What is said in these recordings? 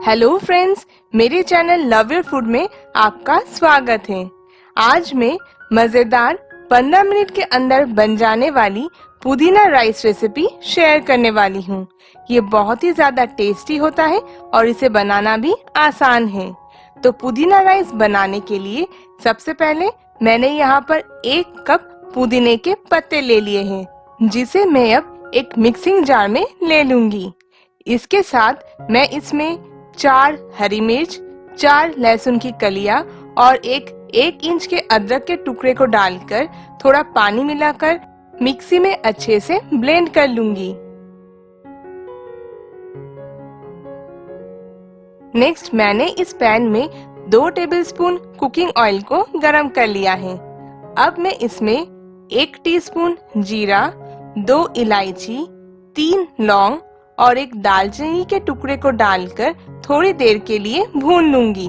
Hello friends, मेरे channel love your food में आपका स्वागत है। आज मैं मजेदार 15 मिनट के अंदर बन जाने वाली पुदीना राइस रेसिपी शेयर करने वाली हूँ। ये बहुत ही ज्यादा टेस्टी होता है और इसे बनाना भी आसान है। तो पुदीना राइस बनाने के लिए सबसे पहले मैंने यहाँ पर 1 कप पुदीने के पत्ते ले लिए हैं, जिसे मैं अब एक मिक्सिंग जार में ले लूंगी। इसके साथ मैं इसमें 4 हरी मिर्च, 4 लहसुन की कलियां और एक इंच के अदरक के टुकड़े को डालकर थोड़ा पानी मिलाकर मिक्सी में अच्छे से ब्लेंड कर लूंगी। नेक्स्ट मैंने इस पैन में 2 टेबलस्पून कुकिंग ऑयल को गरम कर लिया है। अब मैं इसमें 1 टीस्पून जीरा, 2 इलायची, 3 लौंग और 1 दालचीनी के टुकड़े को डालकर थोड़ी देर के लिए भून लूंगी।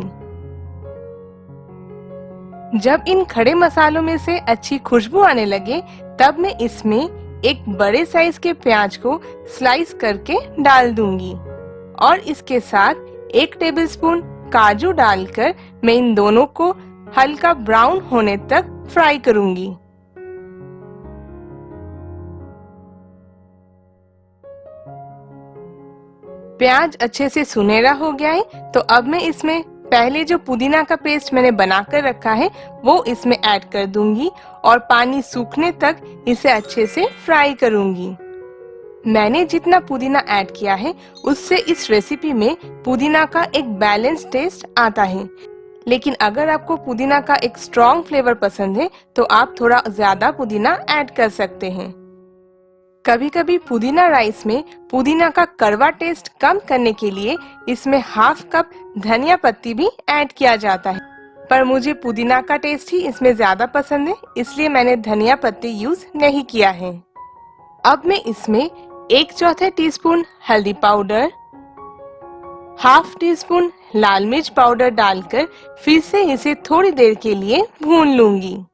जब इन खड़े मसालों में से अच्छी खुशबू आने लगे, तब मैं इसमें एक बड़े साइज के प्याज को स्लाइस करके डाल दूंगी और इसके साथ 1 टेबलस्पून काजू डालकर मैं इन दोनों को हल्का ब्राउन होने तक फ्राई करूंगी। प्याज अच्छे से सुनहरा हो गया है, तो अब मैं इसमें पहले जो पुदीना का पेस्ट मैंने बनाकर रखा है वो इसमें ऐड कर दूंगी और पानी सूखने तक इसे अच्छे से फ्राई करूंगी। मैंने जितना पुदीना ऐड किया है उससे इस रेसिपी में पुदीना का एक बैलेंस टेस्ट आता है, लेकिन अगर आपको पुदीना का एक स्ट्रॉन्ग फ्लेवर पसंद है तो आप थोड़ा ज्यादा पुदीना ऐड कर सकते हैं। कभी कभी पुदीना राइस में पुदीना का कड़वा टेस्ट कम करने के लिए इसमें ½ कप धनिया पत्ती भी ऐड किया जाता है, पर मुझे पुदीना का टेस्ट ही इसमें ज्यादा पसंद है, इसलिए मैंने धनिया पत्ती यूज नहीं किया है। अब मैं इसमें 1/4 टीस्पून हल्दी पाउडर, ½ टीस्पून लाल मिर्च पाउडर डालकर फिर से इसे थोड़ी देर के लिए भून लूंगी।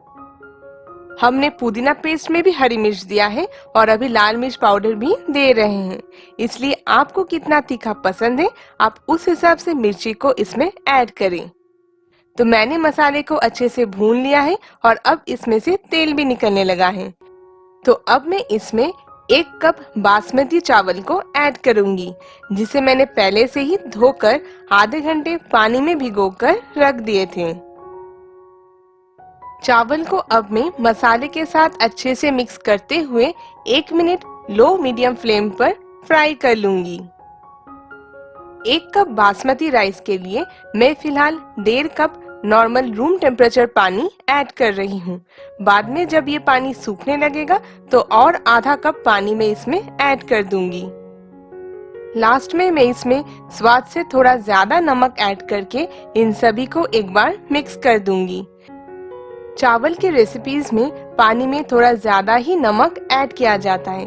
हमने पुदीना पेस्ट में भी हरी मिर्च दिया है और अभी लाल मिर्च पाउडर भी दे रहे हैं, इसलिए आपको कितना तीखा पसंद है आप उस हिसाब से मिर्ची को इसमें ऐड करें। तो मैंने मसाले को अच्छे से भून लिया है और अब इसमें से तेल भी निकलने लगा है। तो अब मैं इसमें 1 कप बासमती चावल को ऐड करूंगी, जिसे मैंने पहले से ही धोकर आधे घंटे पानी में भिगोकर रख दिए थे। चावल को अब मैं मसाले के साथ अच्छे से मिक्स करते हुए 1 मिनट लो मीडियम फ्लेम पर फ्राई कर लूंगी। 1 कप बासमती राइस के लिए मैं फिलहाल 1.5 कप नॉर्मल रूम टेम्परेचर पानी ऐड कर रही हूँ। बाद में जब ये पानी सूखने लगेगा तो और आधा कप पानी में इसमें ऐड कर दूंगी। लास्ट में मैं इसमें स्वाद से थोड़ा ज्यादा नमक ऐड करके इन सभी को एक बार मिक्स कर दूंगी। चावल के रेसिपीज में पानी में थोड़ा ज्यादा ही नमक ऐड किया जाता है,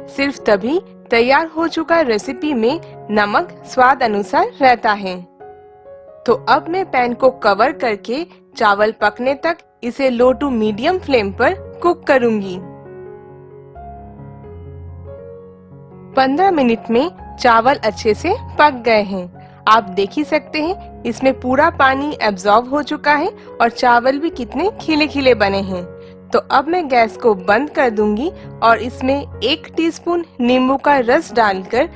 सिर्फ तभी तैयार हो चुका रेसिपी में नमक स्वाद अनुसार रहता है। तो अब मैं पैन को कवर करके चावल पकने तक इसे लो टू मीडियम फ्लेम पर कुक करूंगी। 15 मिनट में चावल अच्छे से पक गए हैं। आप देख ही सकते हैं इसमें पूरा पानी एब्जॉर्ब हो चुका है और चावल भी कितने खिले खिले बने हैं। तो अब मैं गैस को बंद कर दूंगी और इसमें 1 टीस्पून नींबू का रस डालकर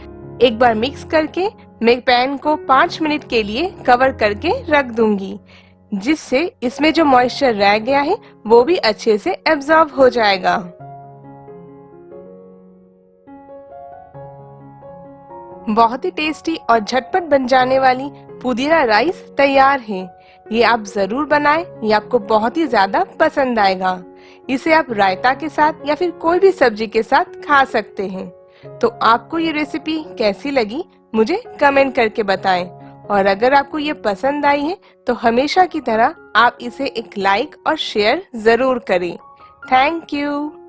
एक बार मिक्स करके मैं पैन को 5 मिनट के लिए कवर करके रख दूंगी, जिससे इसमें जो मॉइस्चर रह गया है वो भी अच्छे से एब्जॉर्ब हो जाएगा। बहुत ही टेस्टी और झटपट बन जाने वाली पुदीना राइस तैयार है। ये आप जरूर बनाएं, ये आपको बहुत ही ज्यादा पसंद आएगा। इसे आप रायता के साथ या फिर कोई भी सब्जी के साथ खा सकते हैं। तो आपको ये रेसिपी कैसी लगी मुझे कमेंट करके बताएं, और अगर आपको ये पसंद आई है तो हमेशा की तरह आप इसे एक लाइक और शेयर जरूर करें। Thank you.